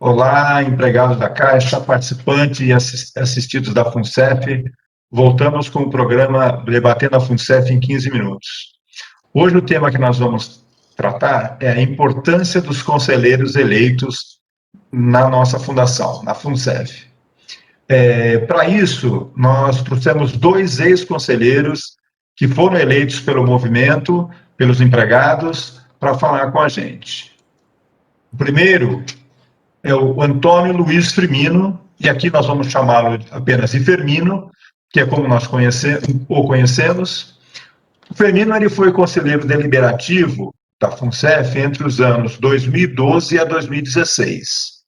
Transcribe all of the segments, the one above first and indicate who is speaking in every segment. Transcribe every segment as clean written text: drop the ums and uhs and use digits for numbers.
Speaker 1: Olá, empregados da Caixa, participantes e assistidos da FUNCEF. Voltamos com o programa Debatendo a FUNCEF em 15 minutos. Hoje o tema que nós vamos tratar é a importância dos conselheiros eleitos na nossa fundação, na FUNCEF. Para isso, nós trouxemos dois ex-conselheiros que foram eleitos pelo movimento, pelos empregados, para falar com a gente. O primeiro é o Antônio Luiz Firmino, e aqui nós vamos chamá-lo apenas de Firmino, que é como nós o conhecemos. O Firmino ele foi conselheiro deliberativo da FUNCEF entre os anos 2012 a 2016.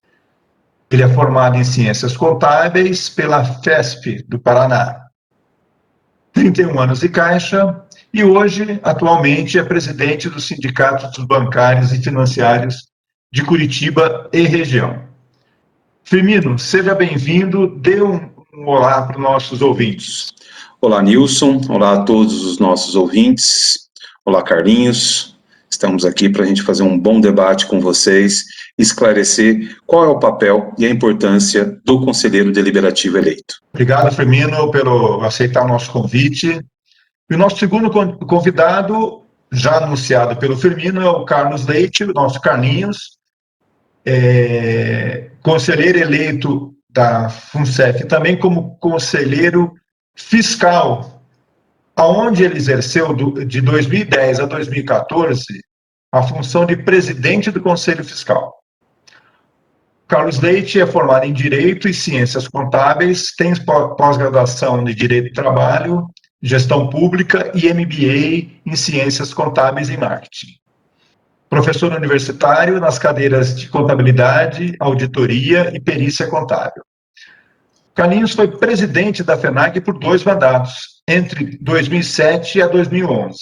Speaker 1: Ele é formado em Ciências Contábeis pela FESP do Paraná. 31 anos de Caixa e hoje, atualmente, é presidente do Sindicato dos Bancários e Financiários de Curitiba e região. Firmino, seja bem-vindo, dê um olá para os nossos ouvintes.
Speaker 2: Olá, Nilson, olá a todos os nossos ouvintes, olá, Carlinhos, estamos aqui para a gente fazer um bom debate com vocês, esclarecer qual é o papel e a importância do conselheiro deliberativo eleito.
Speaker 1: Obrigado, Firmino, pelo aceitar o nosso convite. E o nosso segundo convidado, já anunciado pelo Firmino, é o Carlos Leite, o nosso Carlinhos, conselheiro eleito da FUNCEF, também como conselheiro fiscal, aonde ele exerceu de 2010 a 2014 a função de presidente do Conselho Fiscal. Carlos Leite é formado em Direito e Ciências Contábeis, tem pós-graduação de Direito do Trabalho, Gestão Pública e MBA em Ciências Contábeis e Marketing. Professor universitário nas cadeiras de Contabilidade, Auditoria e Perícia Contábil. Carlinhos foi presidente da FENAG por 2 mandatos, entre 2007 e 2011.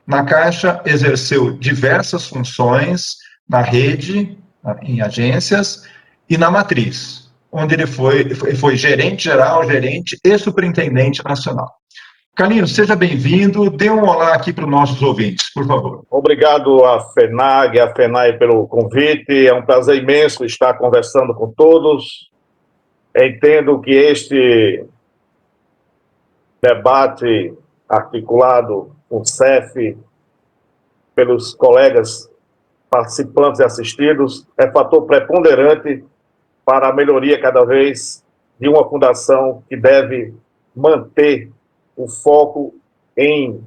Speaker 1: Na Caixa, exerceu diversas funções na rede, em agências e na matriz, onde ele foi gerente geral, gerente e superintendente nacional. Carlinhos, seja bem-vindo, dê um olá aqui para os nossos ouvintes, por favor.
Speaker 3: Obrigado à FENAG, à FENAI pelo convite, é um prazer imenso estar conversando com todos. Entendo que este debate articulado com o CEF, pelos colegas participantes e assistidos, é fator preponderante para a melhoria cada vez de uma fundação que deve manter o foco em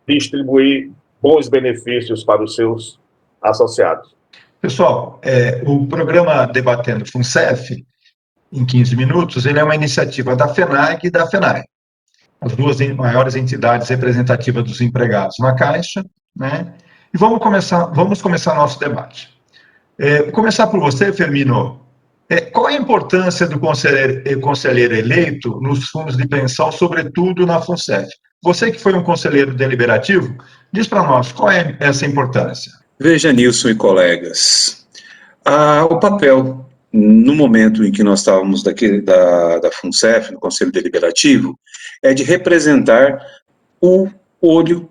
Speaker 3: distribuir bons benefícios para os seus associados.
Speaker 1: Pessoal, o programa Debatendo FUNCEF, em 15 minutos, ele é uma iniciativa da FENAG e da FENAI, as duas maiores entidades representativas dos empregados na Caixa, né? E vamos começar nosso debate. Vou começar por você, Firmino. Qual é a importância do conselheiro eleito nos fundos de pensão, sobretudo na FUNCEF? Você que foi um conselheiro deliberativo, diz para nós, qual é essa importância?
Speaker 2: Veja, Nilson e colegas, o papel, no momento em que nós estávamos da FUNCEF, no Conselho Deliberativo, é de representar o olho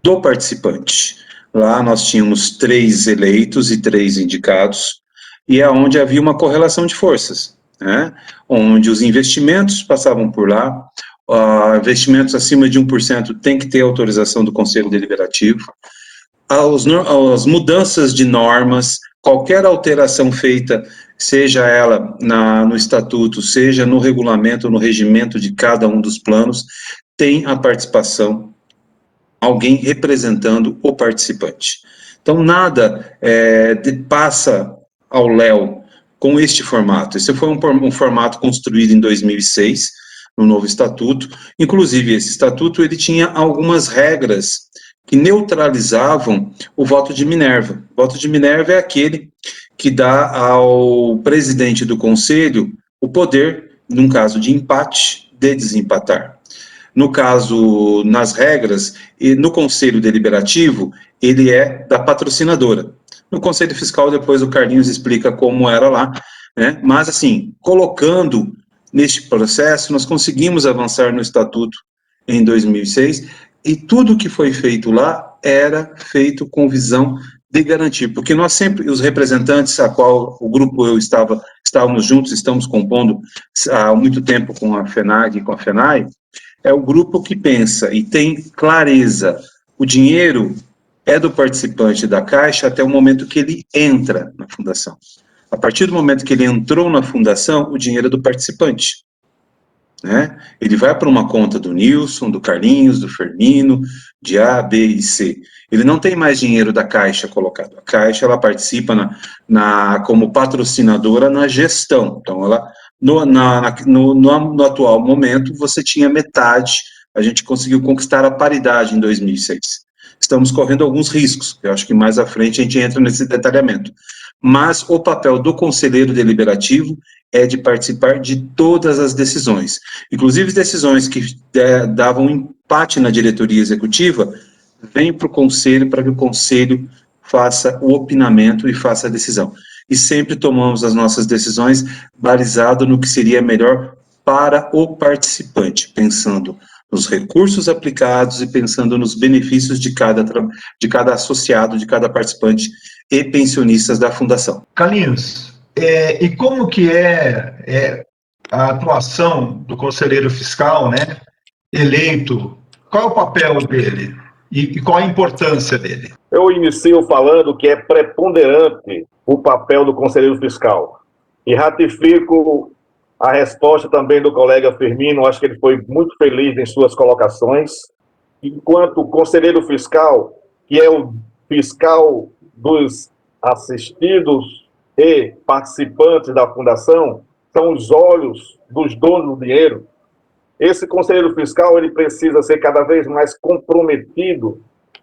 Speaker 2: do participante. Lá nós tínhamos 3 eleitos e 3 indicados, e é onde havia uma correlação de forças, né? Onde os investimentos passavam por lá, investimentos acima de 1% tem que ter autorização do Conselho Deliberativo, as mudanças de normas, qualquer alteração feita, seja ela no estatuto, seja no regulamento, no regimento de cada um dos planos, tem a participação, alguém representando o participante. Então, nada passa ao léu com este formato. Esse foi um formato construído em 2006, no novo estatuto. Inclusive, esse estatuto ele tinha algumas regras que neutralizavam o voto de Minerva. O voto de Minerva é aquele que dá ao presidente do conselho o poder, num caso de empate, de desempatar. No caso, nas regras, e no Conselho Deliberativo, ele é da patrocinadora. No Conselho Fiscal, depois o Carlinhos explica como era lá, né? Mas, assim, colocando neste processo, nós conseguimos avançar no Estatuto em 2006, e tudo que foi feito lá era feito com visão de garantir, porque nós sempre, os representantes a qual o grupo eu estávamos juntos, estamos compondo há muito tempo com a FENAG e com a FENAI, é o grupo que pensa e tem clareza. O dinheiro é do participante da Caixa até o momento que ele entra na fundação. A partir do momento que ele entrou na fundação, o dinheiro é do participante, né? Ele vai para uma conta do Nilson, do Carlinhos, do Firmino, de A, B e C. Ele não tem mais dinheiro da Caixa colocado. A Caixa, ela participa como patrocinadora na gestão. Então, ela, no atual momento, você tinha metade, a gente conseguiu conquistar a paridade em 2006. Estamos correndo alguns riscos, eu acho que mais à frente a gente entra nesse detalhamento. Mas o papel do conselheiro deliberativo é de participar de todas as decisões, inclusive decisões que davam empate na diretoria executiva, vem para o conselho, para que o conselho faça o opinamento e faça a decisão. E sempre tomamos as nossas decisões balizado no que seria melhor para o participante, pensando nos recursos aplicados e pensando nos benefícios de cada associado, de cada participante e pensionistas da fundação.
Speaker 1: Carlinhos, e como que é a atuação do conselheiro fiscal, né, eleito? Qual é o papel dele e qual a importância dele?
Speaker 3: Eu inicio falando que é preponderante o papel do conselheiro fiscal e ratifico a resposta também do colega Firmino. Acho que ele foi muito feliz em suas colocações. Enquanto conselheiro fiscal, que é o fiscal dos assistidos e participantes da fundação, são os olhos dos donos do dinheiro. Esse conselheiro fiscal, ele precisa ser cada vez mais comprometido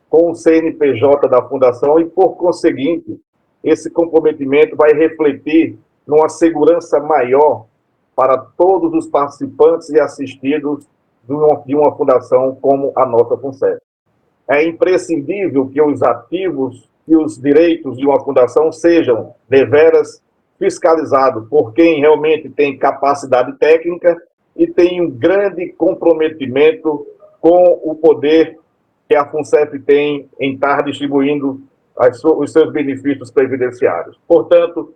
Speaker 3: com o CNPJ da fundação e, por conseguinte, esse comprometimento vai refletir numa segurança maior para todos os participantes e assistidos de uma fundação como a nossa FUNCEF. É imprescindível que os ativos e os direitos de uma fundação sejam deveras fiscalizados por quem realmente tem capacidade técnica e tem um grande comprometimento com o poder que a FUNCEF tem em estar distribuindo os seus benefícios previdenciários. Portanto,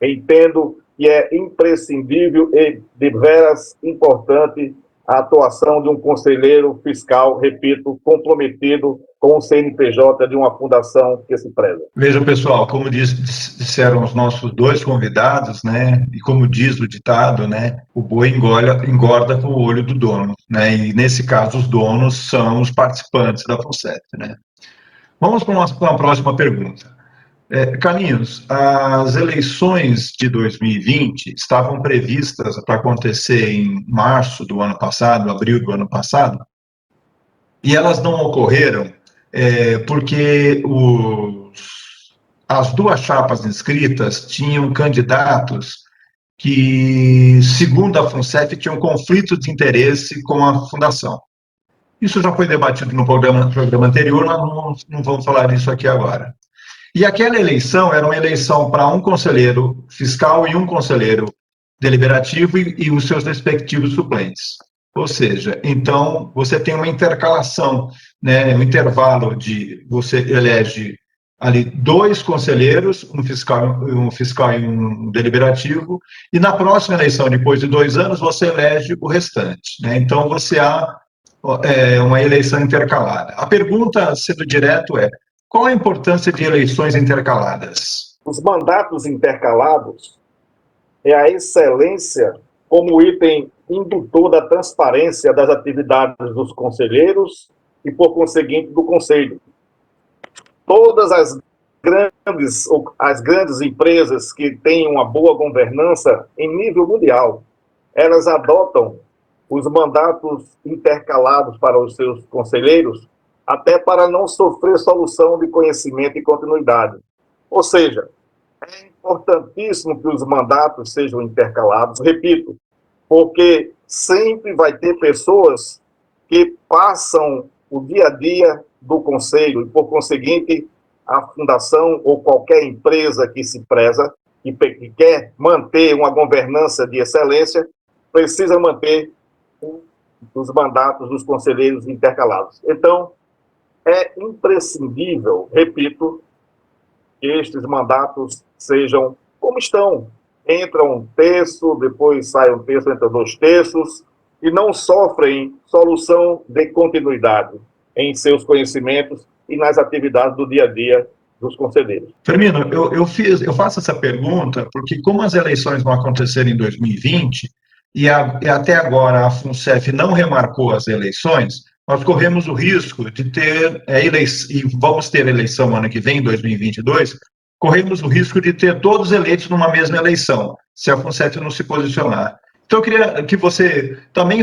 Speaker 3: entendo que é imprescindível e deveras importante a atuação de um conselheiro fiscal, repito, comprometido com o CNPJ de uma fundação que se preza.
Speaker 1: Veja, pessoal, como disseram os nossos dois convidados, né, e como diz o ditado, né, o boi engorda com o olho do dono, né, e nesse caso os donos são os participantes da FUNCEF, né. Vamos para uma próxima pergunta. Carlinhos, as eleições de 2020 estavam previstas para acontecer em março do ano passado, abril do ano passado, e elas não ocorreram porque as duas chapas inscritas tinham candidatos que, segundo a FUNCEF, tinham conflito de interesse com a fundação. Isso já foi debatido no programa anterior, nós não vamos falar disso aqui agora. E aquela eleição era uma eleição para um conselheiro fiscal e um conselheiro deliberativo e os seus respectivos suplentes. Ou seja, então, você tem uma intercalação, né, um intervalo de você elege ali 2 conselheiros, um fiscal e um deliberativo, e na próxima eleição, depois de 2 anos, você elege o restante, né? Então, você há uma eleição intercalada. A pergunta, sendo direto, qual a importância de eleições intercaladas?
Speaker 3: Os mandatos intercalados é a excelência como item indutor da transparência das atividades dos conselheiros e, por conseguinte, do conselho. Todas as grandes empresas que têm uma boa governança em nível mundial, elas adotam os mandatos intercalados para os seus conselheiros, até para não sofrer solução de conhecimento e continuidade. Ou seja, é importantíssimo que os mandatos sejam intercalados, repito, porque sempre vai ter pessoas que passam o dia a dia do conselho, e por conseguinte, a fundação ou qualquer empresa que se preza, que quer manter uma governança de excelência, precisa manter os mandatos dos conselheiros intercalados. Então, é imprescindível, repito, que estes mandatos sejam como estão. Entra um terço, depois sai um terço, entra 2 terços, e não sofrem solução de continuidade em seus conhecimentos e nas atividades do dia a dia dos conselheiros.
Speaker 1: Firmino, eu faço essa pergunta porque, como as eleições vão acontecer em 2020 e até agora a FUNCEF não remarcou as eleições, nós corremos o risco de ter e vamos ter eleição ano que vem, em 2022, corremos o risco de ter todos eleitos numa mesma eleição, se a FUNCEF não se posicionar. Então, eu queria que você também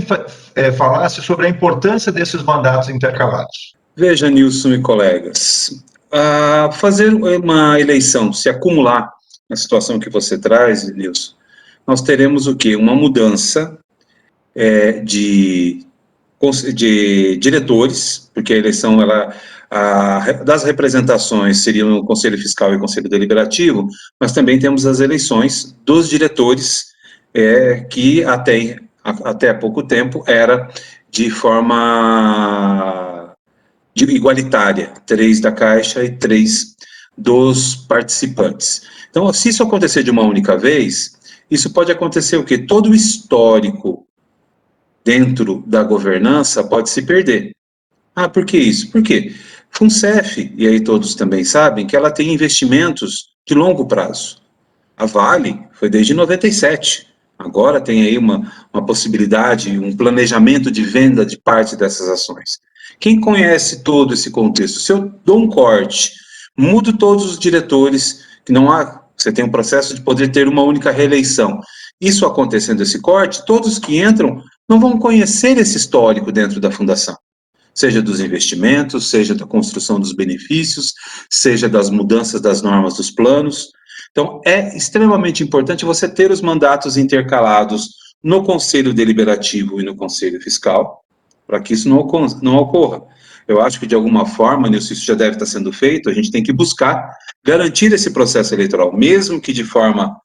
Speaker 1: falasse sobre a importância desses mandatos intercalados.
Speaker 2: Veja, Nilson e colegas, fazer uma eleição, se acumular na situação que você traz, Nilson, nós teremos o quê? Uma mudança de diretores, porque a eleição, das representações seriam o Conselho Fiscal e o Conselho Deliberativo, mas também temos as eleições dos diretores, que até há pouco tempo era de forma igualitária, 3 da Caixa e 3 dos participantes. Então, se isso acontecer de uma única vez, isso pode acontecer o quê? Todo o histórico dentro da governança pode se perder. Por que isso? Por quê? FUNCEF, e aí todos também sabem, que ela tem investimentos de longo prazo. A Vale foi desde 97. Agora tem aí uma possibilidade, um planejamento de venda de parte dessas ações. Quem conhece todo esse contexto? Se eu dou um corte, mudo todos os diretores, que não há, você tem um processo de poder ter uma única reeleição. Isso acontecendo esse corte, todos que entram não vão conhecer esse histórico dentro da fundação. Seja dos investimentos, seja da construção dos benefícios, seja das mudanças das normas dos planos. Então, é extremamente importante você ter os mandatos intercalados no Conselho Deliberativo e no Conselho Fiscal, para que isso não ocorra. Eu acho que, de alguma forma, Nilson, isso já deve estar sendo feito, a gente tem que buscar garantir esse processo eleitoral, mesmo que de forma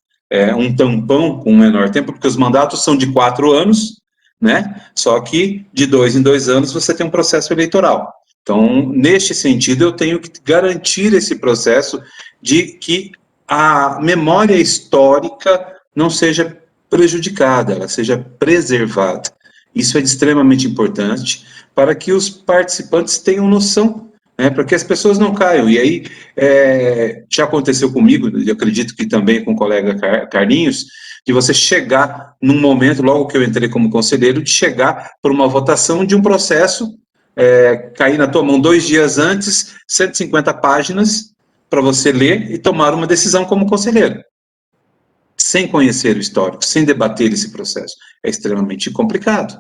Speaker 2: um tampão com um menor tempo, porque os mandatos são de 4 anos, né? Só que de 2 em 2 anos você tem um processo eleitoral. Então, neste sentido, eu tenho que garantir esse processo de que a memória histórica não seja prejudicada, ela seja preservada. Isso é extremamente importante para que os participantes tenham noção, né, para que as pessoas não caiam. E aí, já aconteceu comigo, eu acredito que também com o colega Carlinhos, de você chegar num momento, logo que eu entrei como conselheiro, de chegar por uma votação de um processo, cair na tua mão 2 dias antes, 150 páginas, para você ler e tomar uma decisão como conselheiro. Sem conhecer o histórico, sem debater esse processo. É extremamente complicado,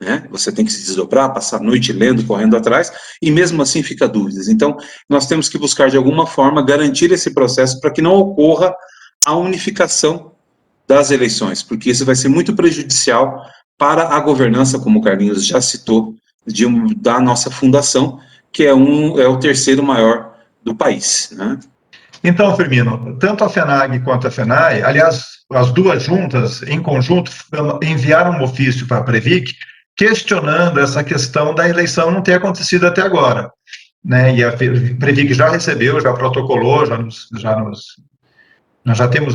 Speaker 2: né? Você tem que se desdobrar, passar a noite lendo, correndo atrás, e mesmo assim fica dúvidas. Então, nós temos que buscar, de alguma forma, garantir esse processo para que não ocorra a unificação das eleições, porque isso vai ser muito prejudicial para a governança, como o Carlinhos já citou, da nossa fundação, que é o 3º maior do país, né?
Speaker 1: Então, Firmino, tanto a FENAG quanto a FENAI, aliás, as duas juntas, em conjunto, enviaram um ofício para a Previc questionando essa questão da eleição não ter acontecido até agora, né? E a Previc já recebeu, já protocolou, nós já temos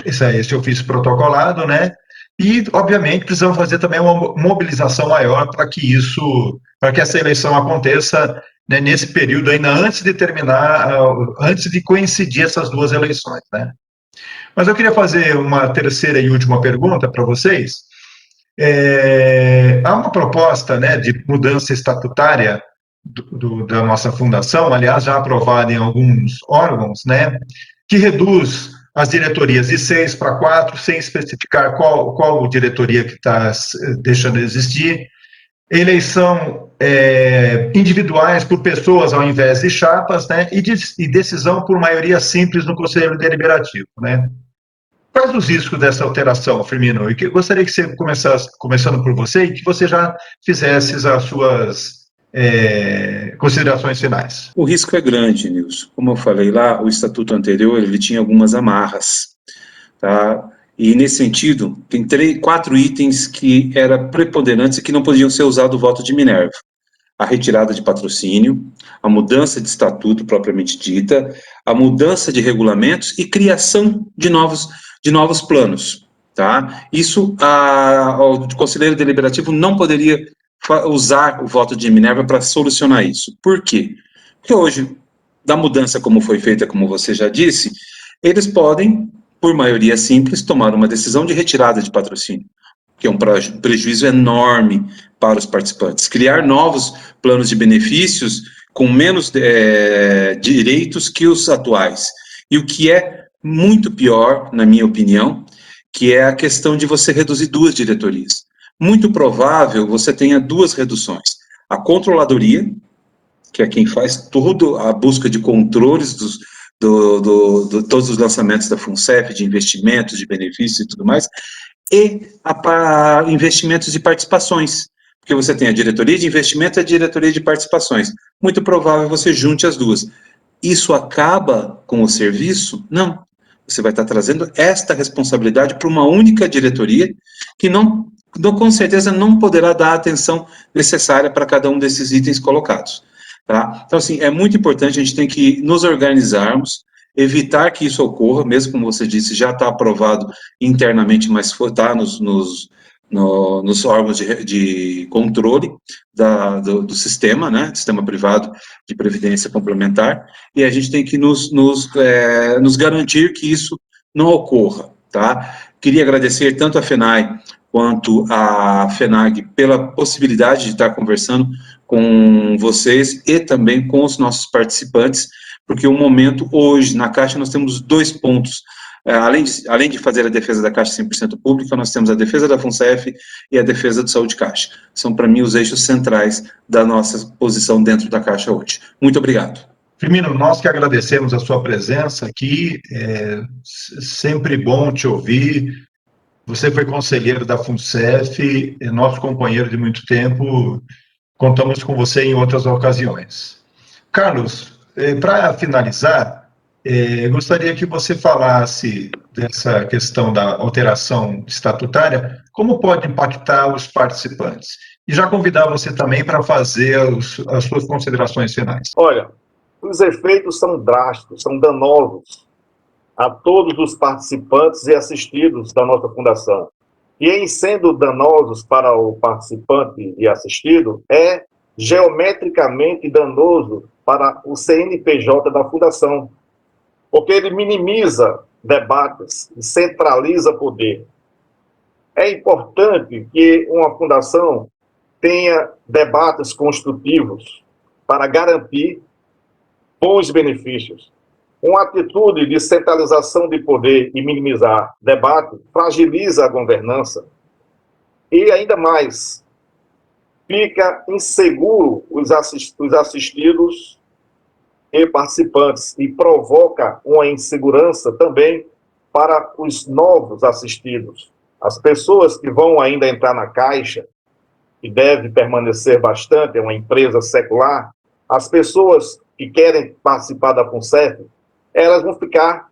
Speaker 1: esse ofício protocolado, né? E, obviamente, precisamos fazer também uma mobilização maior para que essa eleição aconteça, né, nesse período ainda antes de terminar, antes de coincidir essas duas eleições, né? Mas eu queria fazer uma terceira e última pergunta para vocês. Há uma proposta, né, de mudança estatutária da nossa fundação, aliás, já aprovada em alguns órgãos, né, que reduz as diretorias de 6 para 4, sem especificar qual diretoria que está deixando de existir, eleição individuais por pessoas ao invés de chapas, né, e decisão por maioria simples no Conselho Deliberativo, né. Quais os riscos dessa alteração, Firmino? Eu gostaria que você começando por você, e que você já fizesse as suas considerações finais.
Speaker 2: O risco é grande, Nilson. Como eu falei lá, o estatuto anterior, ele tinha algumas amarras, tá? E, nesse sentido, tem 4 itens que eram preponderantes e que não podiam ser usados o voto de Minerva. a retirada de patrocínio, a mudança de estatuto propriamente dita, a mudança de regulamentos e criação de novos planos, tá? Isso, o Conselheiro Deliberativo não poderia usar o voto de Minerva para solucionar isso. Por quê? Porque hoje, da mudança como foi feita, como você já disse, eles podem, por maioria simples, tomar uma decisão de retirada de patrocínio, que é um prejuízo enorme para os participantes. Criar novos planos de benefícios com menos direitos que os atuais. E o que é muito pior, na minha opinião, que é a questão de você reduzir 2 diretorias. Muito provável você tenha 2 reduções. A controladoria, que é quem faz toda a busca de controles todos os lançamentos da FUNCEF, de investimentos, de benefícios e tudo mais, e investimentos de participações, porque você tem a diretoria de investimento e a diretoria de participações. Muito provável você junte as 2. Isso acaba com o serviço? Não. Você vai estar trazendo esta responsabilidade para uma única diretoria que com certeza não poderá dar a atenção necessária para cada um desses itens colocados. Tá? Então, assim, é muito importante, a gente tem que nos organizarmos, evitar que isso ocorra, mesmo como você disse, já está aprovado internamente, mas está nos órgãos de controle do sistema, né, sistema privado de previdência complementar, e a gente tem que nos garantir que isso não ocorra, tá? Queria agradecer tanto a FENAI quanto a FENAG pela possibilidade de estar conversando com vocês e também com os nossos participantes, porque o momento hoje, na Caixa, nós temos 2 pontos. Além de fazer a defesa da Caixa 100% pública, nós temos a defesa da FUNCEF e a defesa do Saúde Caixa. São, para mim, os eixos centrais da nossa posição dentro da Caixa hoje. Muito obrigado.
Speaker 1: Firmino, nós que agradecemos a sua presença aqui, é sempre bom te ouvir. Você foi conselheiro da FUNCEF, é nosso companheiro de muito tempo, contamos com você em outras ocasiões. Carlos, para finalizar, gostaria que você falasse dessa questão da alteração estatutária, como pode impactar os participantes. E já convidar você também para fazer as suas considerações finais.
Speaker 3: Olha, os efeitos são drásticos, são danosos a todos os participantes e assistidos da nossa fundação. E em sendo danosos para o participante e assistido, é geometricamente danoso para o CNPJ da fundação, porque ele minimiza debates e centraliza poder. É importante que uma fundação tenha debates construtivos para garantir bons benefícios. Uma atitude de centralização de poder e minimizar debate fragiliza a governança e, ainda mais, fica inseguro os assistidos e participantes e provoca uma insegurança também para os novos assistidos. As pessoas que vão ainda entrar na Caixa, que deve permanecer bastante, é uma empresa secular, as pessoas que querem participar da FUNCEF, elas vão ficar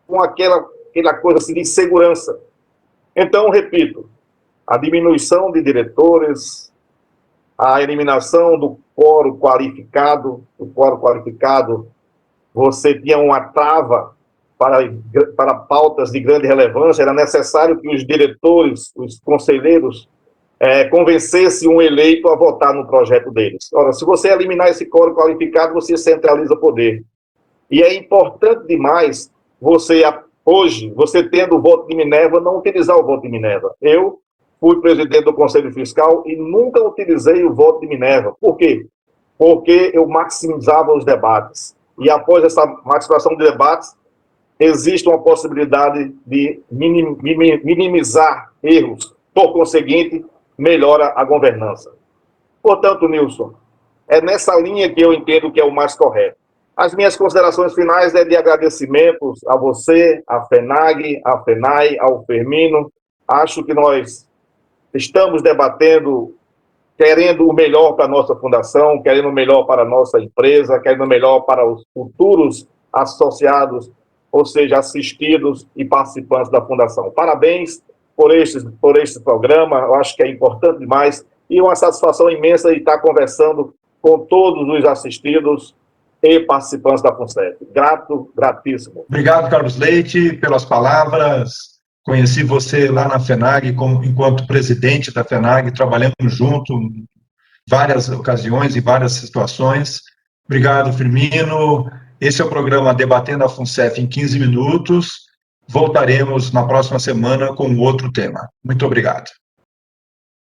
Speaker 3: com aquela coisa assim, de insegurança. Então, repito, a diminuição de diretores, a eliminação do quórum qualificado, você tinha uma trava para pautas de grande relevância, era necessário que os diretores, os conselheiros, convencessem um eleito a votar no projeto deles. Ora, se você eliminar esse quórum qualificado, você centraliza poder. E é importante demais hoje, você tendo o voto de Minerva, não utilizar o voto de Minerva. Eu fui presidente do Conselho Fiscal e nunca utilizei o voto de Minerva. Por quê? Porque eu maximizava os debates. E após essa maximização de debates, existe uma possibilidade de minimizar erros. Por conseguinte, melhora a governança. Portanto, Nilson, é nessa linha que eu entendo que é o mais correto. As minhas considerações finais é de agradecimentos a você, a FENAG, a FENAI, ao Firmino. Acho que nós estamos debatendo, querendo o melhor para a nossa fundação, querendo o melhor para a nossa empresa, querendo o melhor para os futuros associados, ou seja, assistidos e participantes da fundação. Parabéns por este programa, eu acho que é importante demais e uma satisfação imensa de estar conversando com todos os assistidos e participantes da FUNCEF. Gratíssimo.
Speaker 1: Obrigado, Carlos Leite, pelas palavras. Conheci você lá na FENAG enquanto presidente da FENAG, trabalhamos junto em várias ocasiões e várias situações. Obrigado, Firmino. Esse é o programa Debatendo a FUNCEF em 15 minutos. Voltaremos na próxima semana com outro tema. Muito obrigado.